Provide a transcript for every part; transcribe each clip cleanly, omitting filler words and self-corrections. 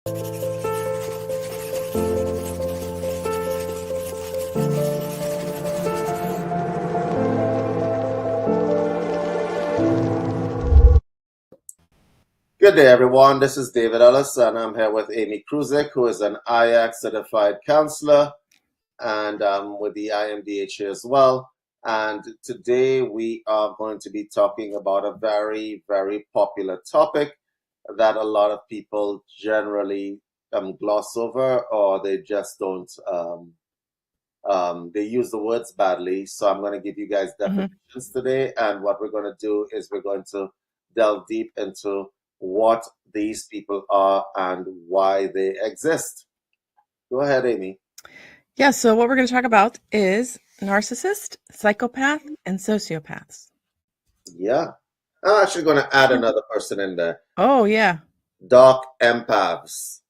Good day, everyone. This is David Ellis, and I'm here with Amy Kruzik, who is an IAC certified counselor, and with the IMDH as well. And today we are going to be talking about a very, very popular topic that a lot of people generally gloss over, or they just don't. They use the words badly. So I'm going to give you guys definitions today, and what we're going to do is we're going to delve deep into what these people are and why they exist. Go ahead, Amy. Yeah, so what we're going to talk about is narcissist, psychopath, and sociopaths. Yeah. I'm actually going to add another person in there. Oh, yeah. Empaths.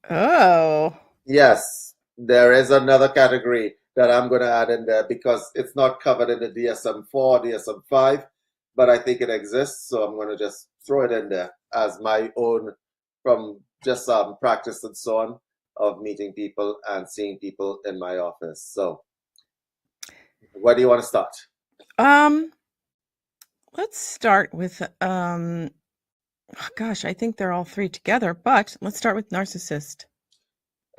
Oh. Yes, there is another category that I'm going to add in there because it's not covered in the DSM-4, DSM-5, but I think it exists, so I'm going to just throw it in there as my own, from just practice and so on, of meeting people and seeing people in my office. So where do you want to start? Let's start with gosh, I think they're all three together, but let's start with narcissist.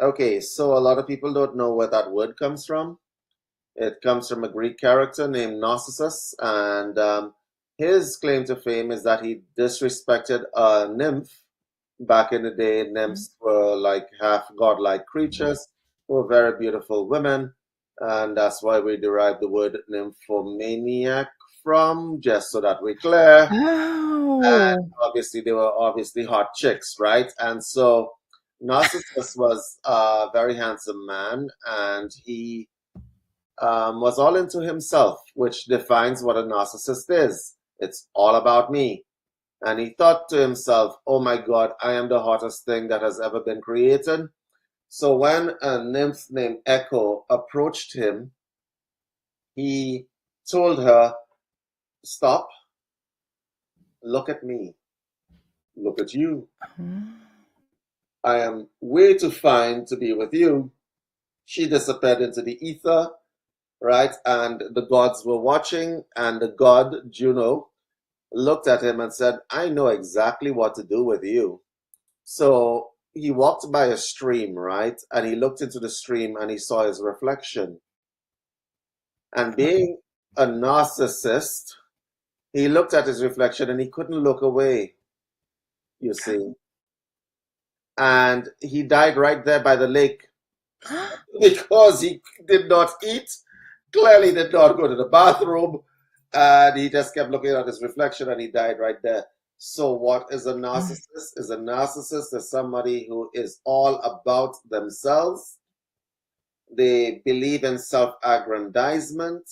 Okay, so a lot of people don't know where that word comes from. It comes from a Greek character named Narcissus, and his claim to fame is that he disrespected a nymph. Back in the day, nymphs were like half godlike creatures, were very beautiful women, and that's why we derive the word nymphomaniac from, just so that we're clear. Oh. And obviously, they were obviously hot chicks, right? And so Narcissus was a very handsome man, and he was all into himself, which defines what a narcissist is. It's all about me. And he thought to himself, oh my God, I am the hottest thing that has ever been created. So when a nymph named Echo approached him, he told her, stop, look at me, look at you. I am way too fine to be with you. She disappeared into the ether, right? And the gods were watching, and the god Juno looked at him and said, I know exactly what to do with you. So he walked by a stream, right? And he looked into the stream and he saw his reflection. And being a narcissist, he looked at his reflection and he couldn't look away, you see. And he died right there by the lake because he did not eat, clearly did not go to the bathroom, and he just kept looking at his reflection and he died right there. So what is a narcissist? Is a narcissist is somebody who is all about themselves. They believe in self-aggrandizement.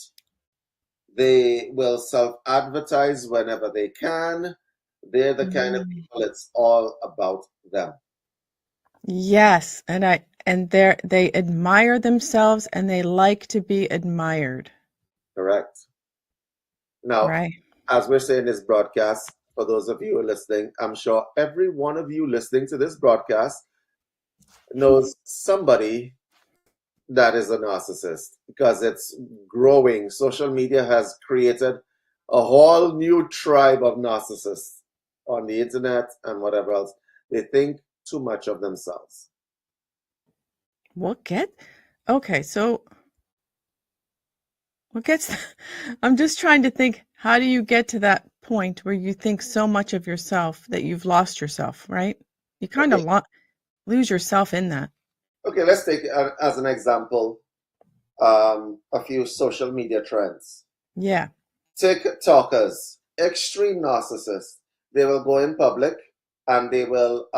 They will self-advertise whenever they can. They're the kind of people it's all about them. Yes, and they admire themselves and they like to be admired. Correct. Now, right. As we're saying this broadcast, for those of you who are listening, I'm sure every one of you listening to this broadcast knows somebody that is a narcissist because it's growing. Social media has created a whole new tribe of narcissists on the internet and whatever else. They think too much of themselves. Okay, so I'm just trying to think, how do you get to that point where you think so much of yourself that you've lost yourself, right? You kind of lose yourself in that. Okay, let's take as an example a few social media trends. Yeah. TikTokers, extreme narcissists. They will go in public and they will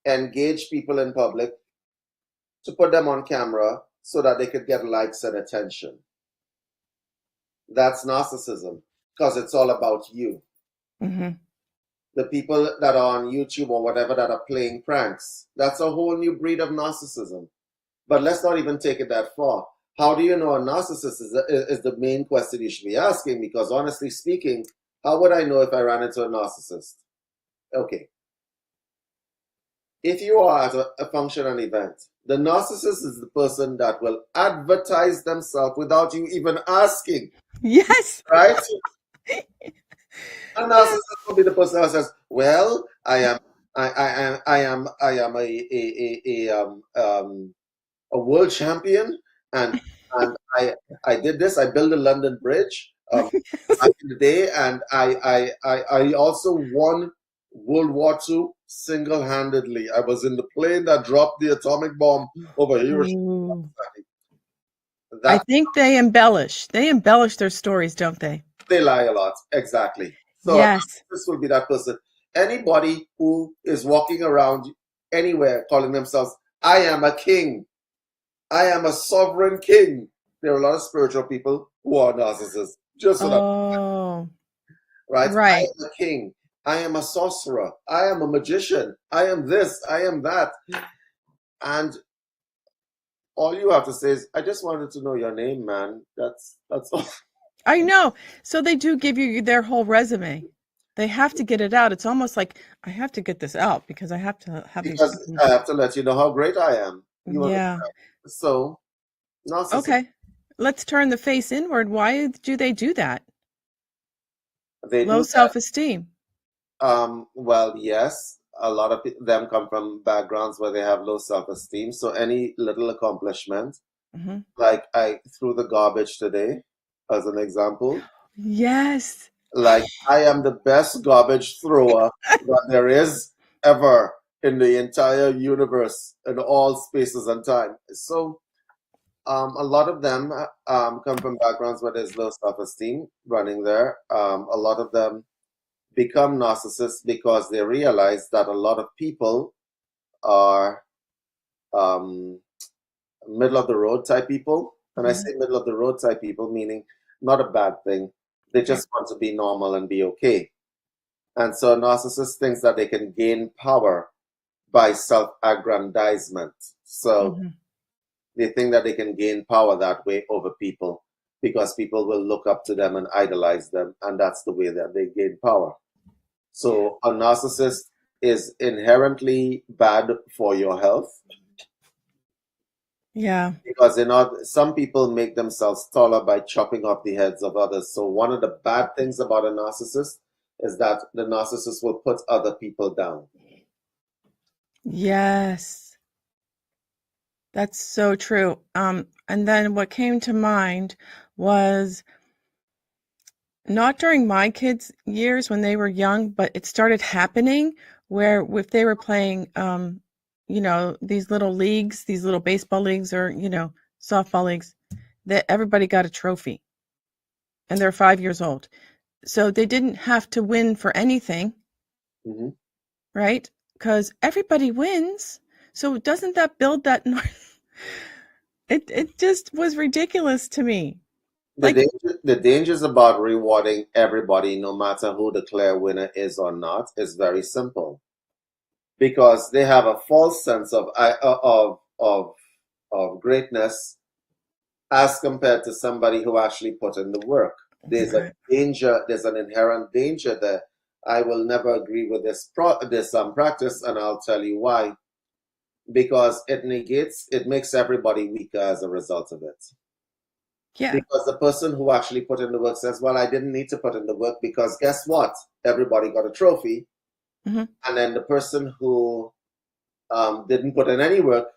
engage people in public to put them on camera so that they could get likes and attention. That's narcissism because it's all about you. Mm-hmm. The people that are on YouTube or whatever that are playing pranks, that's a whole new breed of narcissism. But let's not even take it that far. How do you know a narcissist is the main question you should be asking? Because honestly speaking, how would I know if I ran into a narcissist? Okay. if you are at a function and event, the narcissist is the person that will advertise themselves without you even asking, Yes. right? A Yes. narcissist will be the person that says, "Well, I am a world champion, and I did this. I built the London Bridge back in the day, and I also won World War II single-handedly. I was in the plane that dropped the atomic bomb over Hiroshima." Ooh. I That think they embellish. They embellish their stories, don't they? they lie a lot, exactly. So Yes. this will be that person. Anybody who is walking around anywhere calling themselves, "I am a king. I am a sovereign king." There are a lot of spiritual people who are narcissists. Just so that, Oh, right? I right. am a king. I am a sorcerer. I am a magician. I am this. I am that. And all you have to say is, "I just wanted to know your name, man." That's all. I know. So they do give you their whole resume. They have to get it out. It's almost like I have to get this out because I have to have these Because people. I have to let you know how great I am. You Yeah. understand? So narcissists, Okay. Let's turn the face inward. Why do they do that? they Low do that. self-esteem. Well, yes, a lot of them come from backgrounds where they have low self-esteem. So any little accomplishment, Hmm. like I threw the garbage today, as an example, Yes. like I am the best garbage thrower that there is ever in the entire universe, in all spaces and time. So a lot of them come from backgrounds where there's low self-esteem running there. A lot of them become narcissists because they realize that a lot of people are um, middle of the road type people. And I Hmm. say middle of the road type people, meaning not a bad thing. They Right. just want to be normal and be okay. And so a narcissist thinks that they can gain power by self-aggrandizement. So Hmm. they think that they can gain power that way over people because people will look up to them and idolize them. And that's the way that they gain power. So a narcissist is inherently bad for your health Yeah. because they're not, some people make themselves taller by chopping off the heads of others. So one of the bad things about a narcissist is that the narcissist will put other people down. Yes. That's so true. And then what came to mind was not during my kids' years when they were young, but it started happening where if they were playing, these little leagues, these little baseball leagues or, softball leagues, that everybody got a trophy and they're 5 years old. So they didn't have to win for anything, Mhm. right? Because everybody wins. So doesn't that build that? It just was ridiculous to me. Like, The dangers about rewarding everybody, no matter who the clear winner is or not, is very simple because they have a false sense of greatness as compared to somebody who actually put in the work. There's a right. danger, there's an inherent danger there. I will never agree with this practice, and I'll tell you why. Because it makes everybody weaker as a result of it. Yeah. Because the person who actually put in the work says, "Well, I didn't need to put in the work because guess what? Everybody got a trophy." Hmm. And then the person who didn't put in any work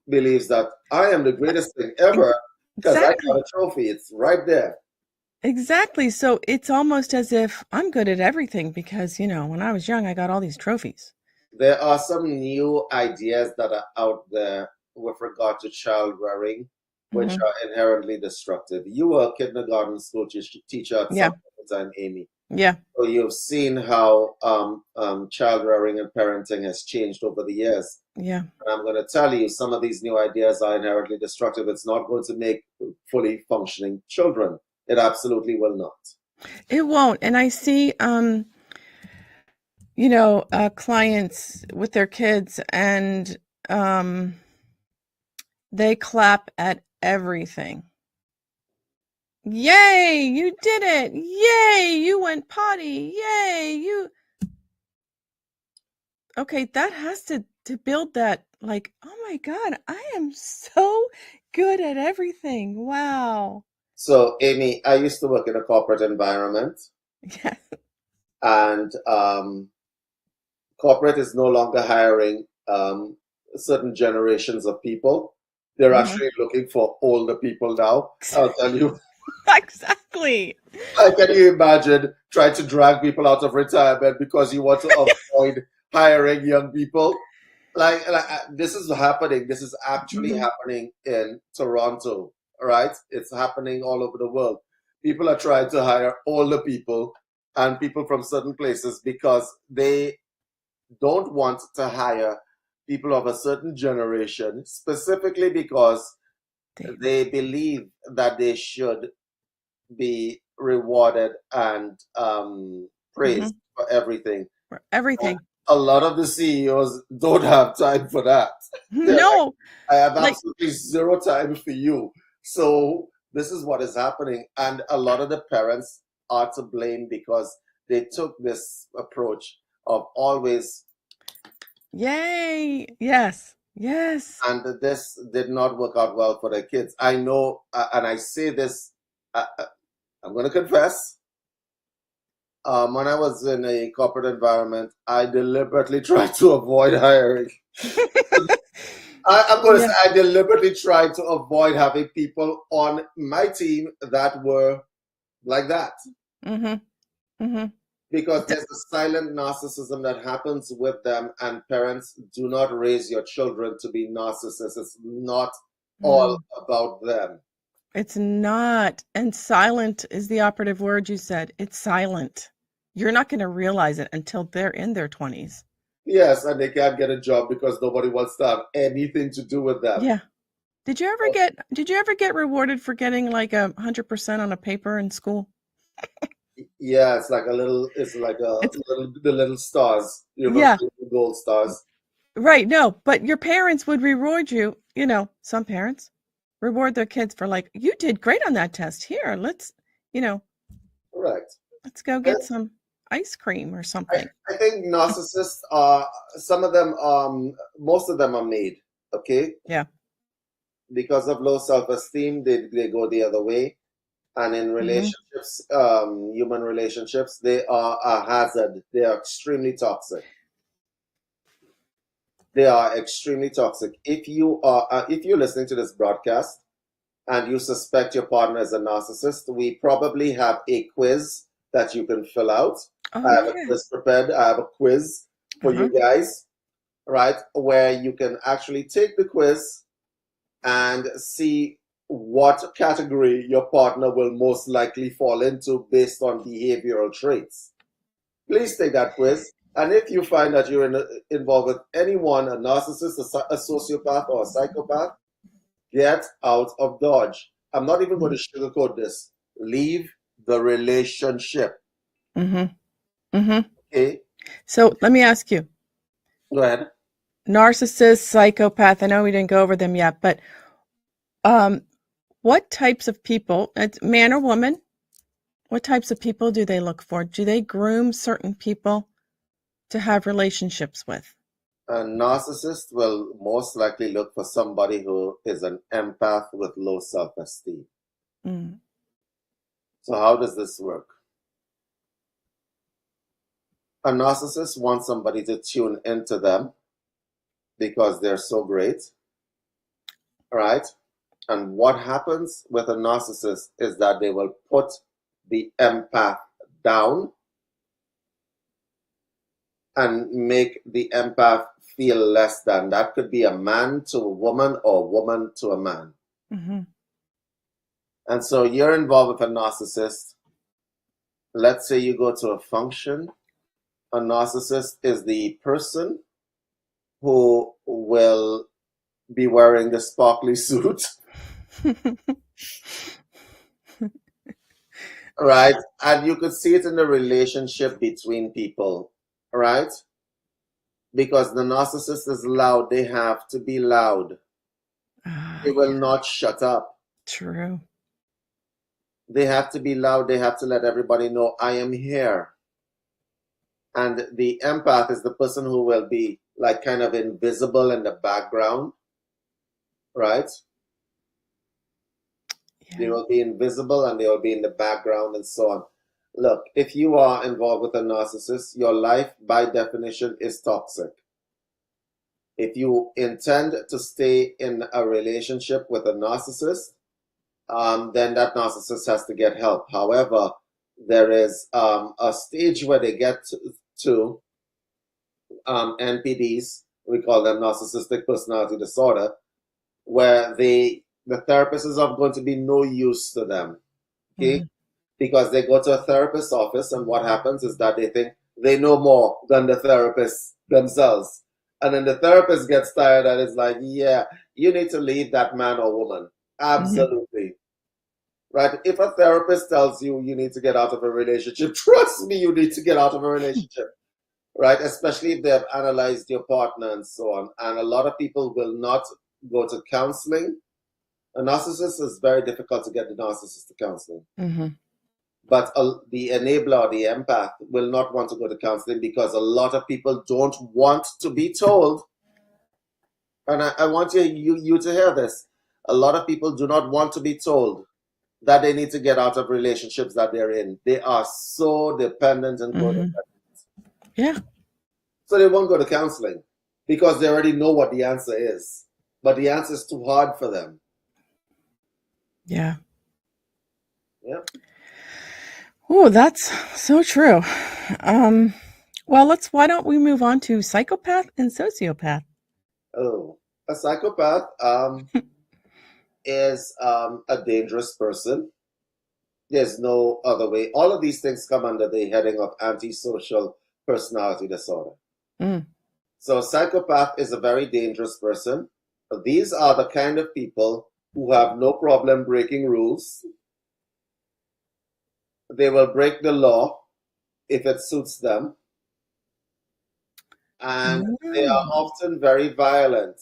believes that I am the greatest thing ever because I got a Exactly. trophy. It's right there. Exactly. So it's almost as if I'm good at everything because, when I was young, I got all these trophies. There are some new ideas that are out there with regard to child rearing, which Hmm. are inherently destructive. You were a kindergarten school teacher at some Yeah. point in time, Amy. Yeah. So you've seen how child rearing and parenting has changed over the years. Yeah. And I'm going to tell you, some of these new ideas are inherently destructive. It's not going to make fully functioning children. It absolutely will not. It won't. And I see, clients with their kids and um, they clap at everything. Yay, you did it. Yay, you went potty. Yay, you. okay, that has to build that, like, oh my God, I am so good at everything. Wow. So, Amy, I used to work in a corporate environment, Yeah. and corporate is no longer hiring certain generations of people. They're Hmm. actually looking for older people now. I'll tell you. Exactly. How can you imagine trying to drag people out of retirement because you want to avoid hiring young people? This is happening. This is actually Hmm. happening in Toronto, right? It's happening all over the world. People are trying to hire older people and people from certain places because they don't want to hire people of a certain generation, specifically because They, they believe that they should be rewarded and hmm praised for everything. For And everything. a lot of the CEOs don't have time for that. They're like, No, I have like, absolutely zero time for you. So this is what is happening. And a lot of the parents are to blame because they took this approach of always, yay. Yes. Yes. and this did not work out well for their kids. I know, and I say this, I'm going to confess. When I was in a corporate environment, I deliberately tried to avoid hiring. I'm going to say Yeah. I deliberately tried to avoid having people on my team that were like that Hmm. Hmm. because there's a silent narcissism that happens with them, and parents do not raise your children to be narcissists. It's not all No, about them. it's not. And silent is the operative word you said. It's silent. You're not going to realize it until they're in their 20s. Yes, and they can't get a job because nobody wants to have anything to do with them. Yeah. Did you ever get rewarded for getting like 100% on a paper in school? Yeah, it's like a little, it's like It's the little stars. You remember yeah, the little gold stars? right. No, but your parents would reward you, some parents reward their kids for like, you did great on that test. Here, you know, Correct. let's go And get some ice cream or I, something. I think narcissists are, some of them, most of them are made, okay? Yeah. Because of low self-esteem, they go the other way. And in Hmm. relationships, human relationships, they are a hazard. They are extremely toxic. They are extremely toxic. If you're listening to this broadcast and you suspect your partner is a narcissist, we probably have a quiz that you can fill out. I Oh have a yeah. quiz prepared. I have a quiz for Uh-huh. you guys, right? Where you can actually take the quiz and see what category your partner will most likely fall into based on behavioral traits. Please take that quiz. And if you find that involved with anyone, a narcissist, a sociopath, or a psychopath, get out of Dodge. I'm not even going to sugarcoat this. Leave the relationship. Mm-hmm. Mm-hmm. Okay? So let me ask you, Go ahead. narcissist, psychopath. I know we didn't go over them yet, but um, what types of people, it's man or woman, what types of people do they look for? Do they groom certain people to have relationships with? A narcissist will most likely look for somebody who is an empath with low self esteem. Mm. So, how does this work? A narcissist wants somebody to tune into them because they're so great, right? And what happens with a narcissist is that they will put the empath down and make the empath feel less than. That could be a man to a woman or a woman to a man. Hmm. And so you're involved with a narcissist. Let's say you go to a function. A narcissist is the person who will be wearing the sparkly suit, right? And you could see it in the relationship between people, right? Because the narcissist is loud, they have to be loud. Ah, They will yeah, not shut up. true. They have to be loud. They have to let everybody know I am here. And the empath is the person who will be like kind of invisible in the background, right? They Yeah. will be invisible and they will be in the background and so on. Look, if you are involved with a narcissist, your life by definition is toxic. If you intend to stay in a relationship with a narcissist, then that narcissist has to get help. However, there is a stage where they get to NPDs, we call them narcissistic personality disorder, where the therapist is of going to be no use to them. Okay? Mm-hmm. Because they go to a therapist's office, and what happens is that they think they know more than the therapist themselves. And then the therapist gets tired and is like, yeah, you need to leave that man or woman. Mm-hmm. Absolutely. Right? If a therapist tells you you need to get out of a relationship, trust me, you need to get out of a relationship. Right? Especially if they have analyzed your partner and so on. And a lot of people will not go to counseling. A narcissist is very difficult to get the narcissist to counseling. Mm-hmm. But the enabler, the empath, will not want to go to counseling because a lot of people don't want to be told. And I want you to hear this. A lot of people do not want to be told that they need to get out of relationships that they're in. They are so dependent and Mm-hmm. codependent. Yeah. So they won't go to counseling because they already know what the answer is. But the answer is too hard for them. Yeah. Yeah. Oh, that's so true. Well, why don't we move on to psychopath and sociopath? Oh, a psychopath is a dangerous person. There's no other way. All of these things come under the heading of antisocial personality disorder. Mm. So, a psychopath is a very dangerous person. These are the kind of people who have no problem breaking rules. They will break the law if it suits them. And they are Oh. often very violent.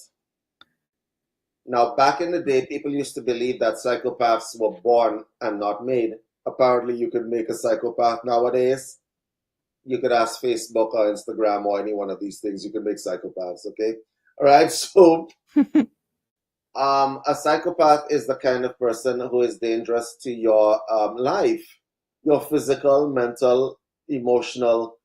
Now, back in the day, people used to believe that psychopaths were born and not made. Apparently, you could make a psychopath nowadays. You could ask Facebook or Instagram or any one of these things. You can make psychopaths, okay? All right. So, a psychopath is the kind of person who is dangerous to your life, your physical, mental, emotional,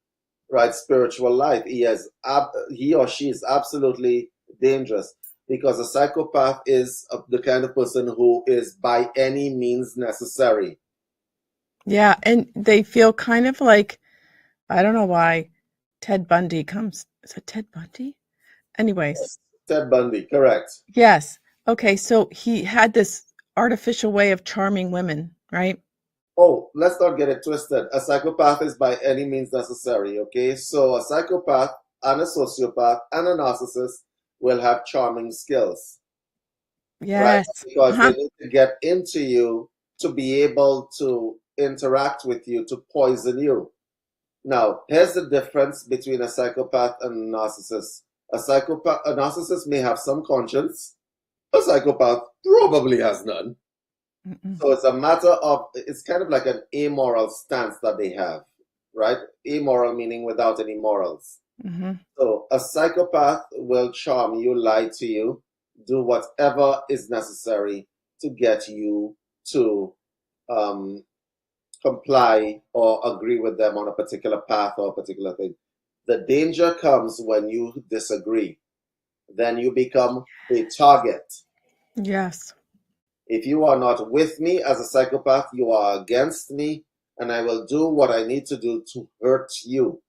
right, spiritual life. He or she is absolutely dangerous because a psychopath is the kind of person who is by any means necessary. Yeah, and they feel kind of like, I don't know why Ted Bundy comes. Is it Ted Bundy? Anyways, Ted Bundy, correct. yes. Okay, so he had this artificial way of charming women, right? Oh, let's not get it twisted. A psychopath is by any means necessary, okay? So a psychopath and a sociopath and a narcissist will have charming skills, right? Yes. Because they Uh-huh. need to get into you to be able to interact with you, to poison you. Now, here's the difference between a psychopath and a narcissist. A narcissist may have some conscience. A psychopath probably has none. Mm-mm. So it's a matter of, it's kind of like an amoral stance that they have, right? Amoral meaning without any morals. Mm-hmm. So a psychopath will charm you, lie to you, do whatever is necessary to get you to um, comply or agree with them on a particular path or a particular thing. The danger comes when you disagree. Then you become a target. Yes. If you are not with me as a psychopath, you are against me, and I will do what I need to do to hurt you.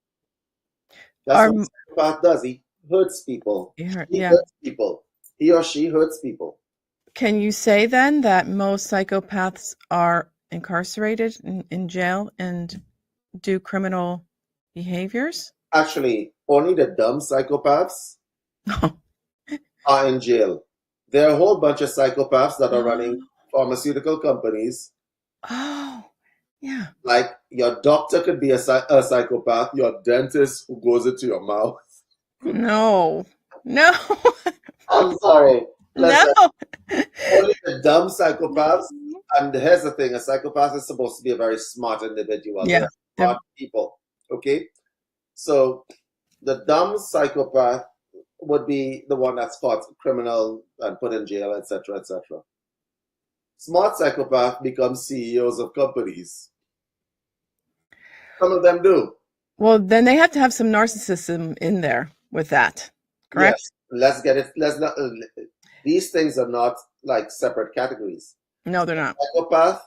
That's Are what a psychopath does. He hurts people. He yeah. hurts people. He or she hurts people. Can you say then that most psychopaths are incarcerated in jail and do criminal behaviors? Actually, only the dumb psychopaths are in jail. There are a whole bunch of psychopaths that are running Oh, pharmaceutical companies. oh, yeah. Like your doctor could be a psychopath, your dentist who goes into your mouth. No, no, I'm sorry. no. Listen, only the dumb psychopaths. And here's the thing, a psychopath is supposed to be a very smart individual. Yeah, They're smart people. Okay? So the dumb psychopath would be the one that's caught criminal and put in jail, etc., etc. Smart psychopath becomes CEOs of companies. Some of them do. Well, then they have to have some narcissism in there with that, correct? Yes, let's get it. Let's not. These things are not like separate categories. No, they're not. Psychopath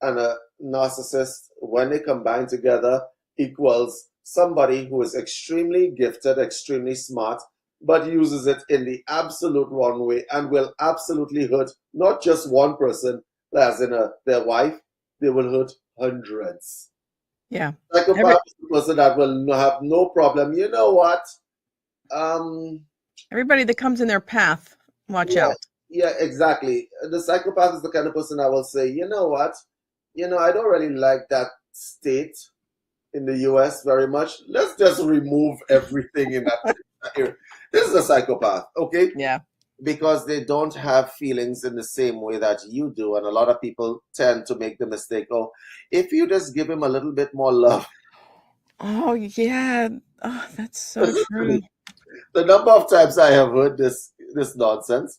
and a narcissist, when they combine together, equals somebody who is extremely gifted, extremely smart, but uses it in the absolute wrong way and will absolutely hurt not just one person, as in their wife, they will hurt hundreds. Yeah. Psychopath is the person that will have no problem. You know what? Everybody that comes in their path, watch out. Yeah, exactly. The psychopath is the kind of person I will say, you know what? I don't really like that state in the US very much. Let's just remove everything in that area. This is a psychopath, okay? Yeah. Because they don't have feelings in the same way that you do. And a lot of people tend to make the mistake, if you just give him a little bit more love. Oh, yeah. Oh, that's so true. The number of times I have heard this nonsense.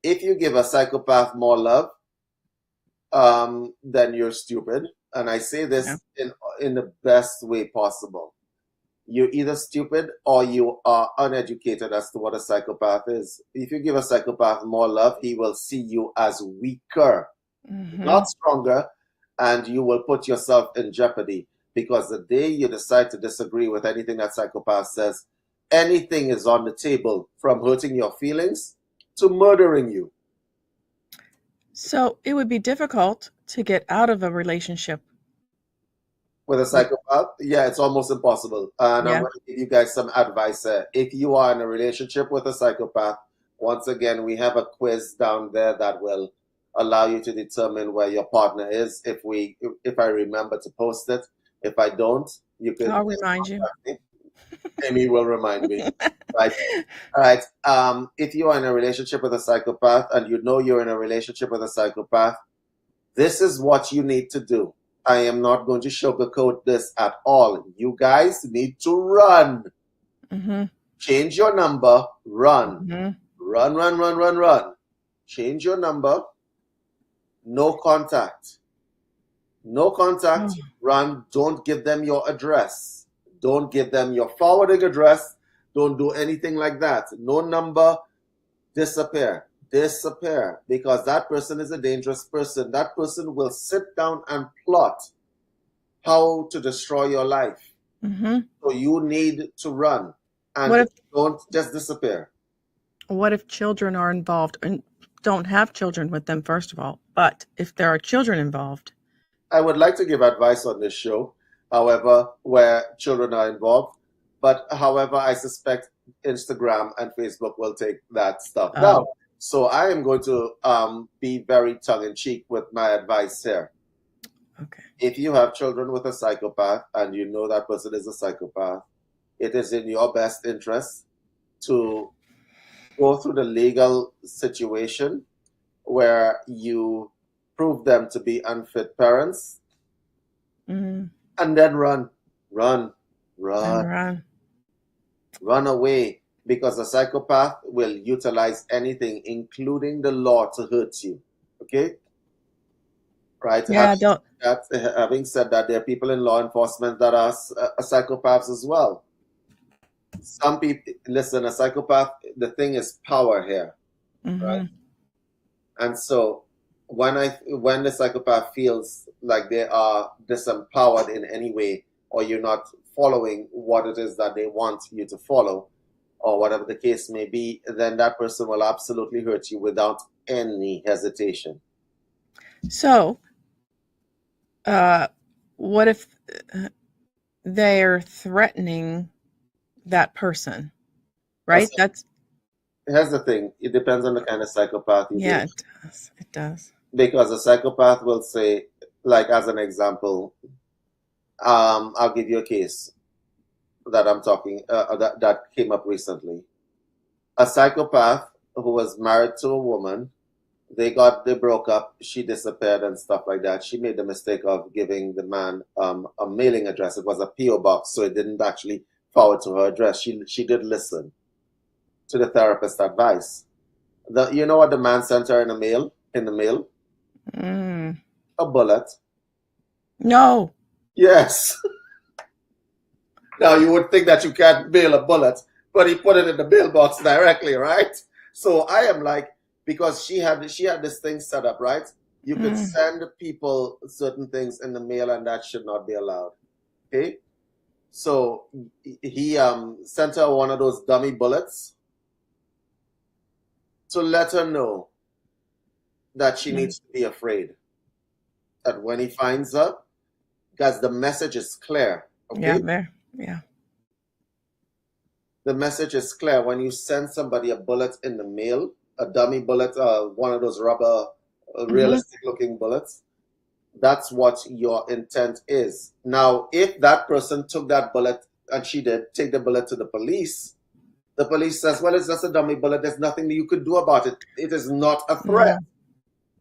If you give a psychopath more love, then you're stupid. And I say this in the best way possible. You're either stupid or you are uneducated as to what a psychopath is. If you give a psychopath more love, he will see you as weaker, not stronger, and you will put yourself in jeopardy. Because the day you decide to disagree with anything that psychopath says, anything is on the table, from hurting your feelings to murdering you. So it would be difficult to get out of a relationship with a psychopath. Yeah, it's almost impossible. And I'm going to give you guys some advice. If you are in a relationship with a psychopath, once again, we have a quiz down there that will allow you to determine where your partner is. If I remember to post it, if I don't, you can. I'll remind you. Amy will remind me. Right. All right. If you are in a relationship with a psychopath and you know you're in a relationship with a psychopath, this is what you need to do. I am not going to sugarcoat this at all. You guys need to run. Change your number. Run. Run. Change your number. No contact. No contact. Run. Don't give them your address. Don't give them your forwarding address. Don't do anything like that. No number. Disappear. Because that person is a dangerous person. That person will sit down and plot how to destroy your life. So you need to run and don't just disappear. What if children are involved and don't have children with them, first of all? But if there are children involved? I would like to give advice on this show, however, where children are involved. But however, I suspect Instagram and Facebook will take that stuff down. So I am going to be very tongue-in-cheek with my advice here. Okay. If you have children with a psychopath and you know that person is a psychopath, it is in your best interest to go through the legal situation where you prove them to be unfit parents and then run away. Because a psychopath will utilize anything, including the law, to hurt you. Okay? Right? Yeah, having said that, there are people in law enforcement that are psychopaths as well. Some people, listen, a psychopath, the thing is power here. Right? And so when the psychopath feels like they are disempowered in any way, or you're not following what it is that they want you to follow, or whatever the case may be, then that person will absolutely hurt you without any hesitation. So, what if they're threatening that person, right? Here's the thing. It depends on the kind of psychopath you deal. It does. Because a psychopath will say, like as an example, I'll give you a case that I'm talking that came up recently. A psychopath who was married to a woman, they broke up, she disappeared and stuff like that. She made the mistake of giving the man a mailing address. It was a PO box, so it didn't actually power to her address. She did listen to the therapist's advice. You know what the man sent her in the mail? In the mail, Mm. a bullet. No. Yes. Now you would think that you can't mail a bullet, but he put it in the mailbox directly, right? So I am like, because she had this thing set up, right? You could send people certain things in the mail, and that should not be allowed. Okay. So he sent her one of those dummy bullets to let her know that she needs to be afraid. That when he finds her, because the message is clear. Okay. Yeah. The message is clear. When you send somebody a bullet in the mail, a dummy bullet, one of those rubber, realistic looking bullets, that's what your intent is. Now, if that person took that bullet, and she did take the bullet to the police says, well, it's just a dummy bullet. There's nothing you could do about it. It is not a threat. No.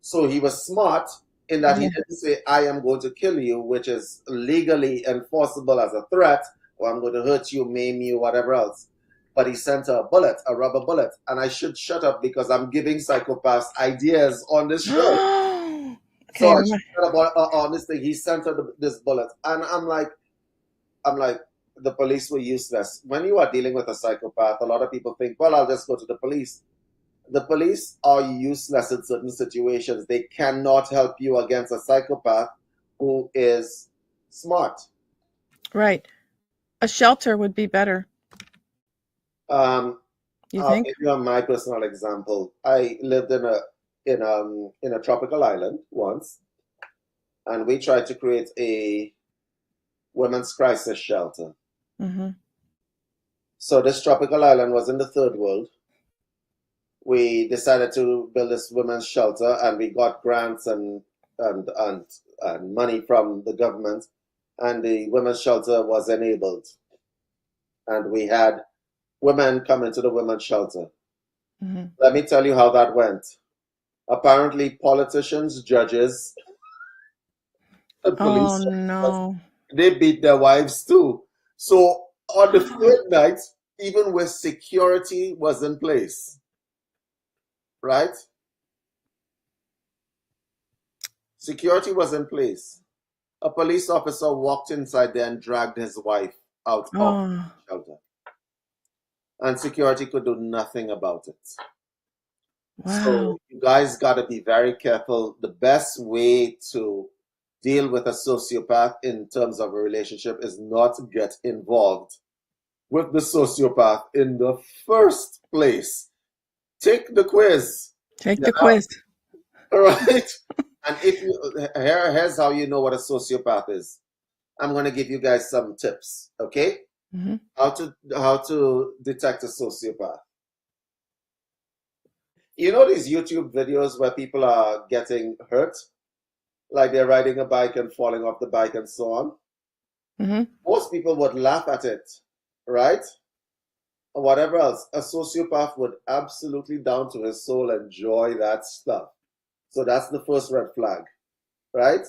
So he was smart in that he Yeah. didn't say, I am going to kill you, which is legally enforceable as a threat, or I'm going to hurt you, maim you, whatever else. But he sent her a bullet, a rubber bullet. And I should shut up because I'm giving psychopaths ideas on this show. So I should shut up on this thing. He sent her this bullet. And I'm like, the police were useless. When you are dealing with a psychopath, a lot of people think, well, I'll just go to the police. The police are useless in certain situations. They cannot help you against a psychopath who is smart. Right. A shelter would be better. You think? I'll give you my personal example. I lived in a tropical island once, and we tried to create a women's crisis shelter. So this tropical island was in the third world. We decided to build this women's shelter, and we got grants and money from the government, and the women's shelter was enabled. And we had women come into the women's shelter. Let me tell you how that went. Apparently, politicians, judges, and police, they beat their wives too. So on the third night, even where security was in place, right? Security was in place. A police officer walked inside there and dragged his wife out of the shelter. And security could do nothing about it. Wow. So you guys got to be very careful. The best way to deal with a sociopath in terms of a relationship is not to get involved with the sociopath in the first place. Take the quiz. Take the quiz. All right. And here's how you know what a sociopath is. I'm going to give you guys some tips, okay? How to detect a sociopath. You know these YouTube videos where people are getting hurt, like they're riding a bike and falling off the bike and so on? Most people would laugh at it, right? Or whatever else. A sociopath would absolutely down to his soul enjoy that stuff. So that's the first red flag, right?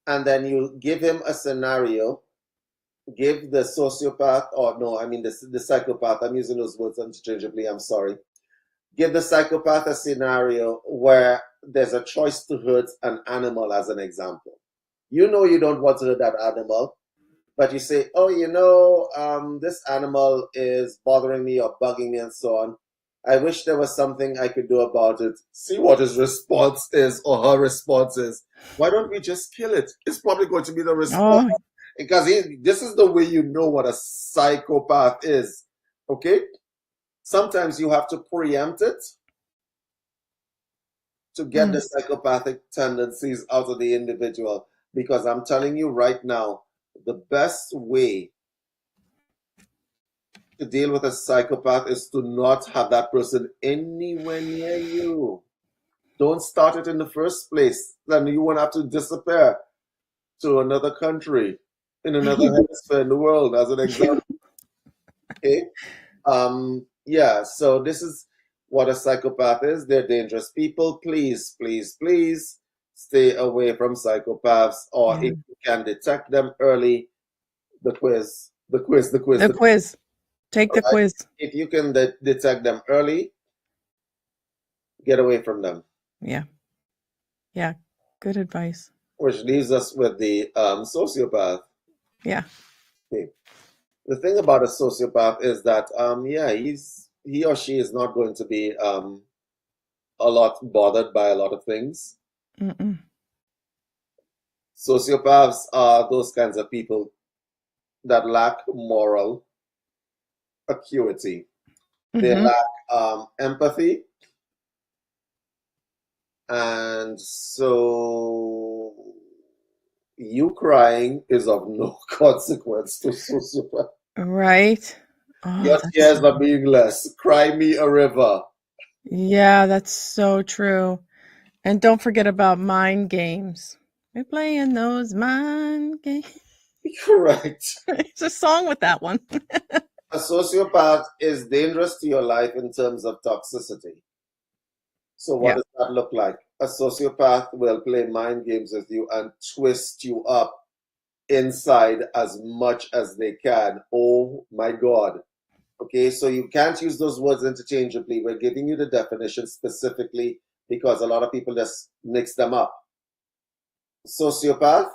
And then you give him a scenario, give the sociopath, or no, I mean the psychopath, I'm using those words interchangeably, I'm sorry. Give the psychopath a scenario where there's a choice to hurt an animal, as an example. You know you don't want to hurt that animal, but you say, oh, this animal is bothering me or bugging me and so on. I wish there was something I could do about it. See what his response is, or her response is. Why don't we just kill it? It's probably going to be the response. Because this is the way you know what a psychopath is. Okay? Sometimes you have to preempt it to get the psychopathic tendencies out of the individual. Because I'm telling you right now, the best way to deal with a psychopath is to not have that person anywhere near you. Don't start it in the first place. Then you won't have to disappear to another country, in another hemisphere in the world, as an example. Okay? Yeah, so this is what a psychopath is. They're dangerous people. Please, please, please stay away from psychopaths, or if you can detect them early, the quiz The quiz, the quiz, The the quiz. quiz. Take the All right? quiz. If you can detect them early, get away from them. Yeah. Yeah. Good advice. Which leaves us with the sociopath. Yeah. Okay. The thing about a sociopath is that, yeah, he or she is not going to be a lot bothered by a lot of things. Mm-mm. Sociopaths are those kinds of people that lack moral acuity. They Mm-hmm. lack empathy, and so you crying is of no consequence to sociopath. Right. Your Oh, that's tears are meaningless. Cry me a river. yeah, that's so true. And don't forget about mind games. We're playing those mind games. Correct. It's a song with that one. A sociopath is dangerous to your life in terms of toxicity. So, what Yeah. does that look like? A sociopath will play mind games with you and twist you up inside as much as they can. Oh my God. Okay, so you can't use those words interchangeably. We're giving you the definition specifically because a lot of people just mix them up. Sociopath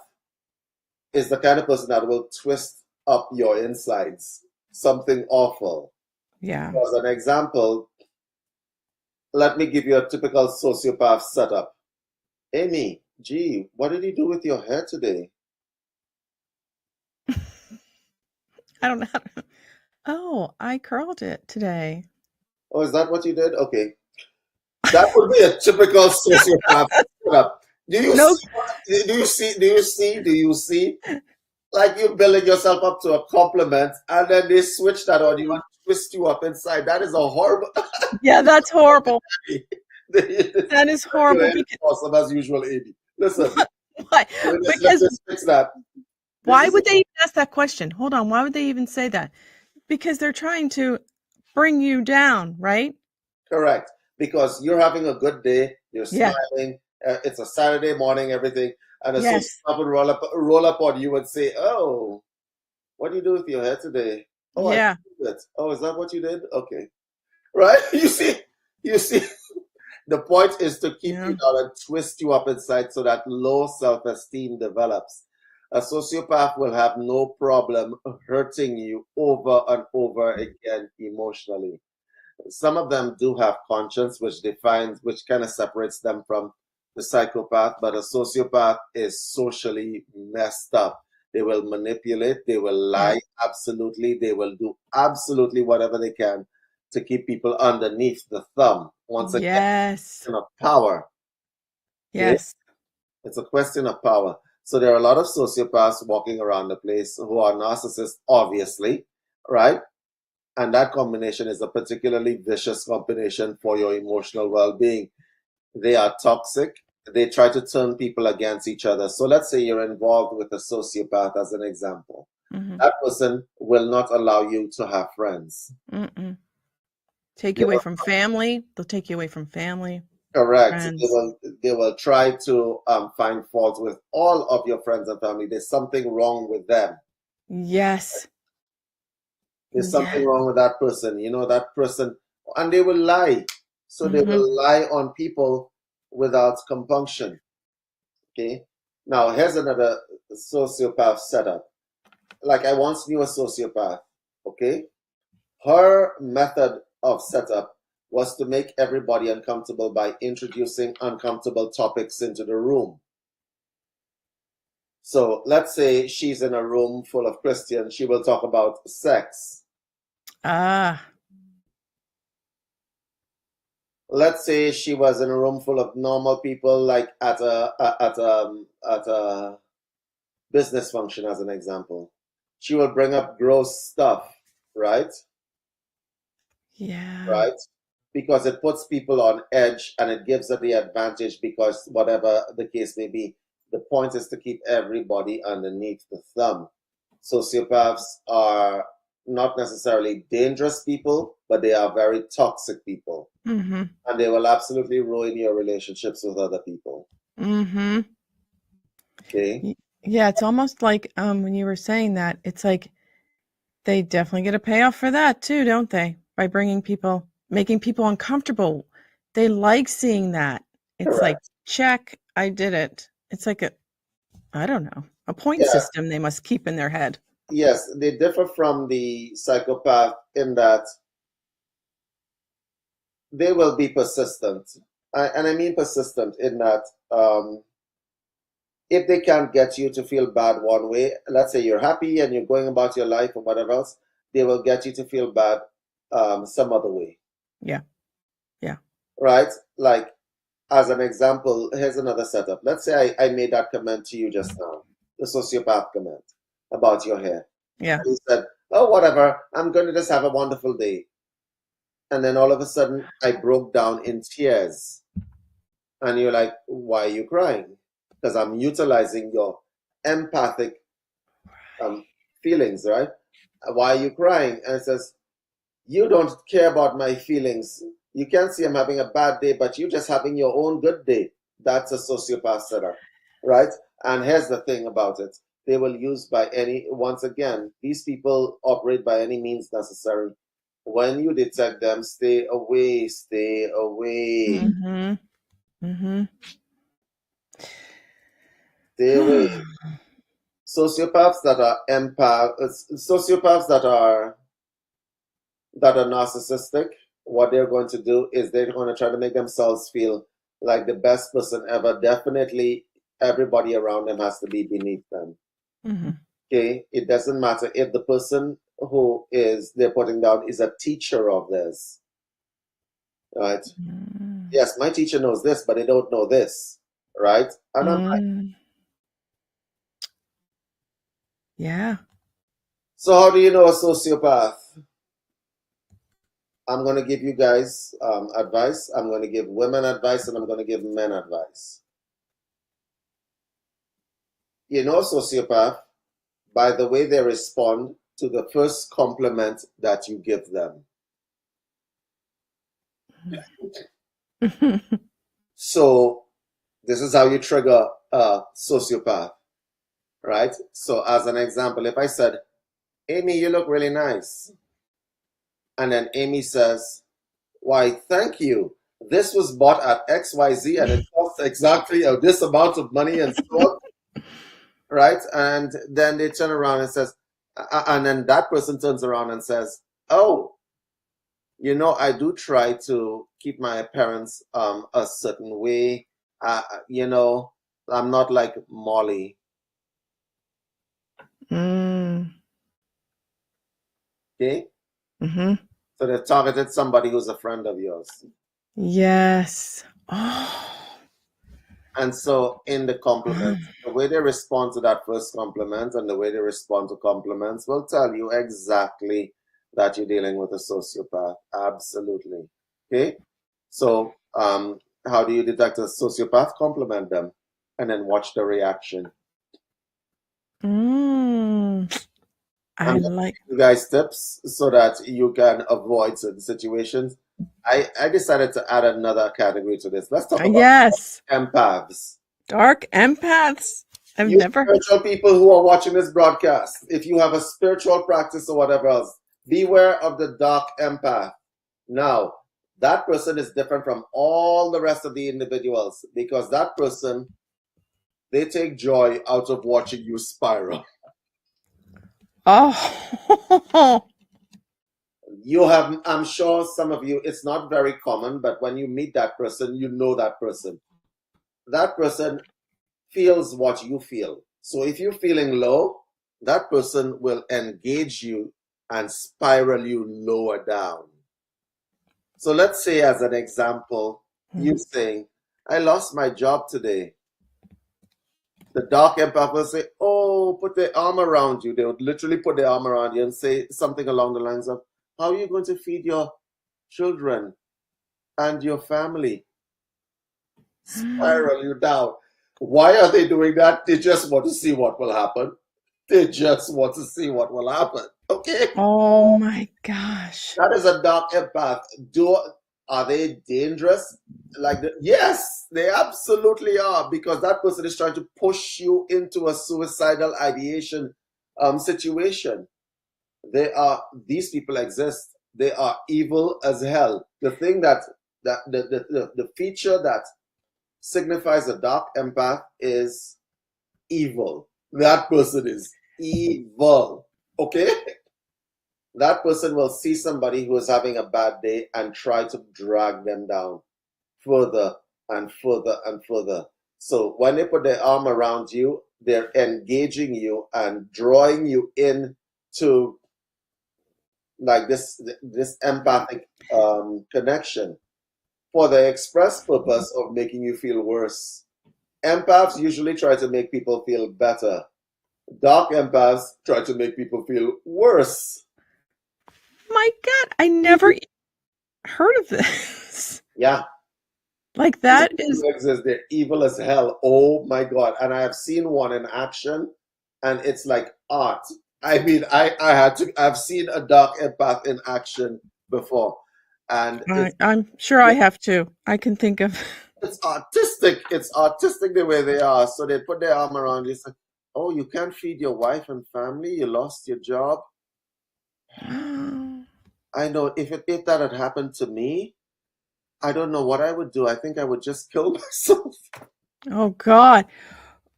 is the kind of person that will twist up your insides, something awful. Yeah. As an example, let me give you a typical sociopath setup. Amy, gee, what did you do with your hair today? I don't know. Oh, I curled it today. Oh, is that what you did? Okay. That would be a typical sociopath setup. Do you No. see? Do you see? Do you see? Do you see? Like you're building yourself up to a compliment, and then they switch that on you and twist you up inside. That is a horrible. Yeah, that's horrible. This That is horrible because awesome as usual, Amy. Listen, why? let's Because just fix that. This why is would they even ask that question? Hold on. Why would they even say that? Because they're trying to bring you down, right? correct because you're having a good day. You're Yeah. smiling. It's a Saturday morning, everything, and a Yes. sociopath would roll up on you and say, "Oh, what do you do with your hair today? Oh, I Yeah. did it. Oh, is that what you did? Okay, right? You see. The point is to keep Yeah. you down and twist you up inside so that low self-esteem develops. A sociopath will have no problem hurting you over and over again emotionally. Some of them do have conscience, which kind of separates them from the psychopath, but a sociopath is socially messed up. They will manipulate, they will Yeah. lie absolutely, they will do absolutely whatever they can to keep people underneath the thumb. Once again, Yes. of power. Okay, Yes. it's a question of power. So there are a lot of sociopaths walking around the place who are narcissists, obviously, right? And that combination is a particularly vicious combination for your emotional well-being. They are toxic. They try to turn people against each other. So let's say you're involved with a sociopath as an example. Mm-hmm. That person will not allow you to have friends. Mm-mm. Take They you away will, from family. They'll take you away from family, correct. friends. They will try to find fault with all of your friends and family. There's something wrong with them. Yes. There's something Yeah. wrong with that person. You know, that person, and they will lie. So they Mm-hmm. will lie on people without compunction. Okay. Now, here's another sociopath setup. Like, I once knew a sociopath. Okay. Her method of setup was to make everybody uncomfortable by introducing uncomfortable topics into the room. So let's say she's in a room full of Christians, she will talk about sex. Ah. Let's say she was in a room full of normal people, like at a business function, as an example. She will bring up gross stuff, right? Yeah. Right? Because it puts people on edge and it gives her the advantage because whatever the case may be, the point is to keep everybody underneath the thumb. Sociopaths are not necessarily dangerous people, but they are very toxic people. Mm-hmm. And they will absolutely ruin your relationships with other people. Mm-hmm. Okay? Yeah, it's almost like when you were saying that, it's like They definitely get a payoff for that too, don't they? By making people uncomfortable. They like seeing that. It's like, Correct. check, I did it. It's like I don't know, a point Yes, system they must keep in their head. yes, they differ from the psychopath in that they will be persistent. And I mean persistent in that if they can't get you to feel bad one way, let's say you're happy and you're going about your life or whatever else, they will get you to feel bad some other way. Yeah. Yeah. Right? Like, as an example, here's another setup. Let's say I made that comment to you just now, the sociopath comment about your hair. Yeah. And you said, oh, whatever, I'm going to just have a wonderful day. And then all of a sudden, I broke down in tears. And you're like, why are you crying? Because I'm utilizing your empathic feelings, right? Why are you crying? And it says, you don't care about my feelings. You can't see I'm having a bad day, but you're just having your own good day. That's a sociopath setup, right? And here's the thing about it. They will use once again, these people operate by any means necessary. When you detect them, stay away, stay away, Mm-hmm. Mm-hmm. stay away. Sociopaths that are sociopaths that are narcissistic, what they're going to do is they're going to try to make themselves feel like the best person ever. Definitely, everybody around them has to be beneath them. Mm-hmm. Okay, it doesn't matter if the person who they're putting down is a teacher of this, right? Mm. Yes, my teacher knows this, but they don't know this, right? And I'm like, yeah. so how do you know a sociopath? I'm going to give you guys advice. I'm going to give women advice and I'm going to give men advice. You know, sociopath, by the way they respond to the first compliment that you give them. So, this is how you trigger a sociopath, right? So, as an example, if I said, Amy, you look really nice. And then Amy says, why, thank you. This was bought at XYZ and it costs exactly this amount of money and so on. Right? And then they turn around and says, and then that person turns around and says, oh, you know, I do try to keep my appearance a certain way. You know, I'm not like Molly. Mm. Okay? Mm-hmm. So they targeted somebody who's a friend of yours. Yes. Oh. And so in the compliments, the way they respond to that first compliment and the way they respond to compliments will tell you exactly that you're dealing with a sociopath. Absolutely. Okay? So how do you detect a sociopath? Compliment them and then watch the reaction. I like you guys tips so that you can avoid certain situations. I decided to add another category to this. Let's talk about empaths. Dark empaths. I've You never. spiritual people who are watching this broadcast, if you have a spiritual practice or whatever else, beware of the dark empath. Now, that person is different from all the rest of the individuals because that person, they take joy out of watching you spiral. Oh. I'm sure some of you, it's not very common, but when you meet that person, you know that person. That person feels what you feel. So if you're feeling low, that person will engage you and spiral you lower down. So let's say, as an example, you saying, I lost my job today. The dark empath will say, oh, put their arm around you. They would literally put their arm around you and say something along the lines of, how are you going to feed your children and your family? Spiral you down. Why are they doing that? They just want to see what will happen. They just want to see what will happen. Okay? Oh my gosh. That is a dark empath. Are they dangerous? Yes, they absolutely are, because that person is trying to push you into a suicidal ideation situation. these people exist. They are evil as hell. The thing the feature that signifies a dark empath is evil. That person is evil. Okay? That person will see somebody who is having a bad day and try to drag them down further and further and further. So when they put their arm around you, they're engaging you and drawing you in to like this empathic connection for the express purpose of making you feel worse. Empaths usually try to make people feel better. Dark empaths try to make people feel worse. My God, I never heard of this. Yeah. Like that is Exist. They're evil as hell. Oh my God. And I have seen one in action and it's like art. I mean, I've seen a dark empath in action before. And I'm sure I have to. I can think of it's artistic. It's artistic the way they are. So they put their arm around you and say, oh, you can't feed your wife and family. You lost your job. I know if that had happened to me, I don't know what I would do. I think I would just kill myself. Oh God.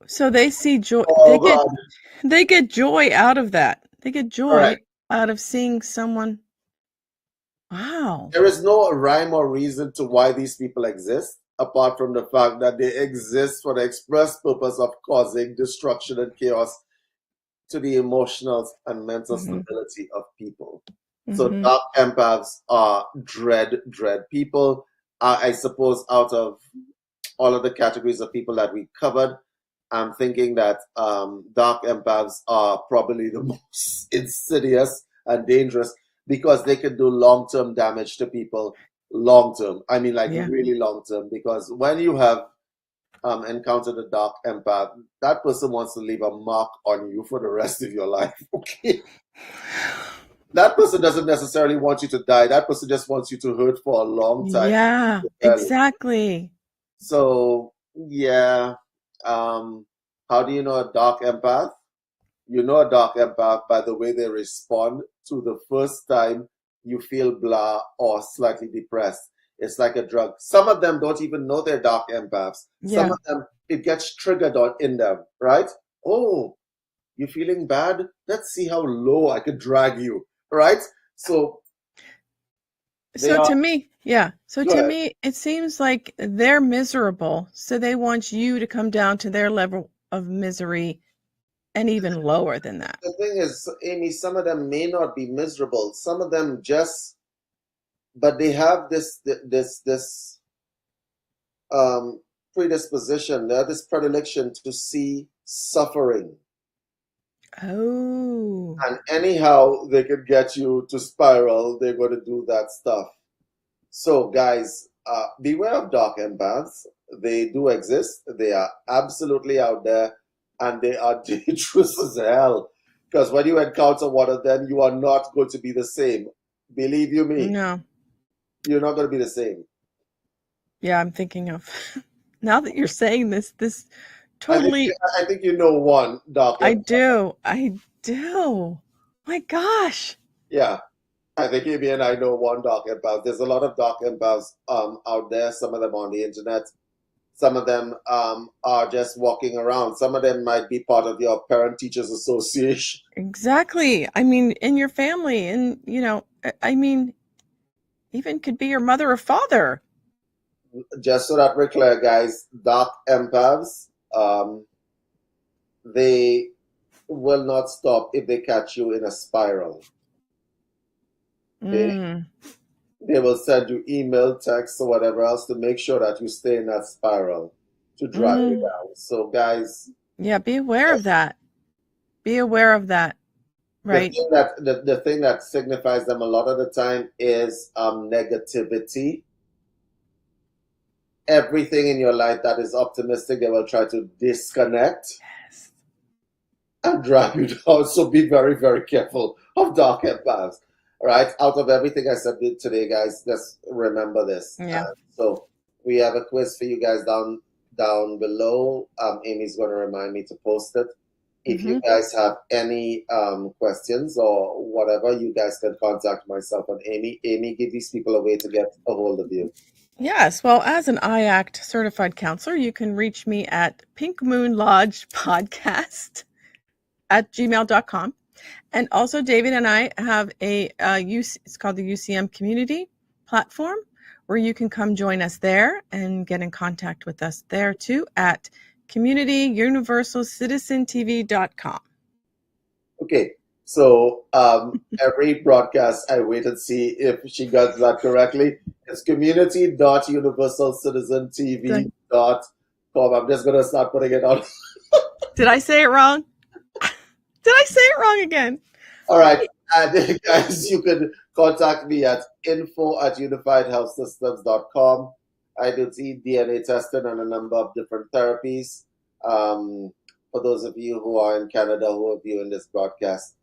So they see joy. Oh, they get joy out of that. They get joy Correct. out of seeing someone. Wow. There is no rhyme or reason to why these people exist, apart from the fact that they exist for the express purpose of causing destruction and chaos to the emotional and mental stability of people. So dark empaths are dread people. I suppose out of all of the categories of people that we covered, I'm thinking that dark empaths are probably the most insidious and dangerous because they can do long-term damage to people. Long-term. I mean, like really long-term. Because when you have encountered a dark empath, that person wants to leave a mark on you for the rest of your life. Okay. That person doesn't necessarily want you to die. That person just wants you to hurt for a long time. Yeah, exactly. So, yeah. How do you know a dark empath? You know a dark empath by the way they respond to the first time you feel blah or slightly depressed. It's like a drug. Some of them don't even know they're dark empaths. Some of them, it gets triggered in them, right? Oh, you feeling bad? Let's see how low I could drag you, right? So to me, it seems like they're miserable, so they want you to come down to their level of misery and even lower than that. The thing is, Amy, some of them may not be miserable. Some of them but they have this predisposition, they have this predilection to see suffering. Oh. And anyhow they could get you to spiral, they're going to do that stuff. So guys, beware of dark empaths. They do exist. They are absolutely out there, and they are dangerous as hell. Because when you encounter one of them, you are not going to be the same. Believe you me. No. You're not going to be the same. Yeah, I'm thinking of now that you're saying this totally. I think you know one dark empath. I do. My gosh. Yeah. I think Amy and I know one dark empath. There's a lot of dark empaths out there, some of them on the internet. Some of them are just walking around. Some of them might be part of your parent-teachers association. Exactly. I mean, in your family, and I mean, even could be your mother or father. Just so that we're clear, guys, dark empaths, they will not stop if they catch you in a spiral. Okay? They will send you email, text, or whatever else to make sure that you stay in that spiral to drag you down. So, guys, yeah, be aware of that. Be aware of that. Right. The thing that signifies them a lot of the time is negativity. Everything in your life that is optimistic, they will try to disconnect and drag you down. So be very, very careful of dark empaths. Right? Out of everything I said today, guys, just remember this. Yeah. So we have a quiz for you guys down below. Amy's going to remind me to post it. If you guys have any questions or whatever, you guys can contact myself and Amy. Amy, give these people a way to get a hold of you. Yes, well, as an IACT certified counselor, you can reach me at Pink Moon Lodge Podcast at gmail.com. And also, David and I have it's called the UCM Community Platform, where you can come join us there and get in contact with us there too at communityuniversalcitizentv.com. Okay, so every broadcast I wait and see if she got that correctly. It's community.universalcitizentv.com. I'm just going to start putting it on. Did I say it wrong? Did I say it wrong again? All right. And guys, you can contact me at info@unifiedhealthsystems.com. I do DNA testing and a number of different therapies. For those of you who are in Canada who are viewing this broadcast.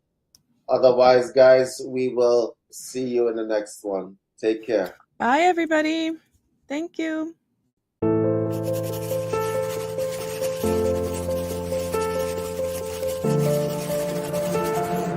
Otherwise, guys, we will see you in the next one. Take care. Bye, everybody. Thank you.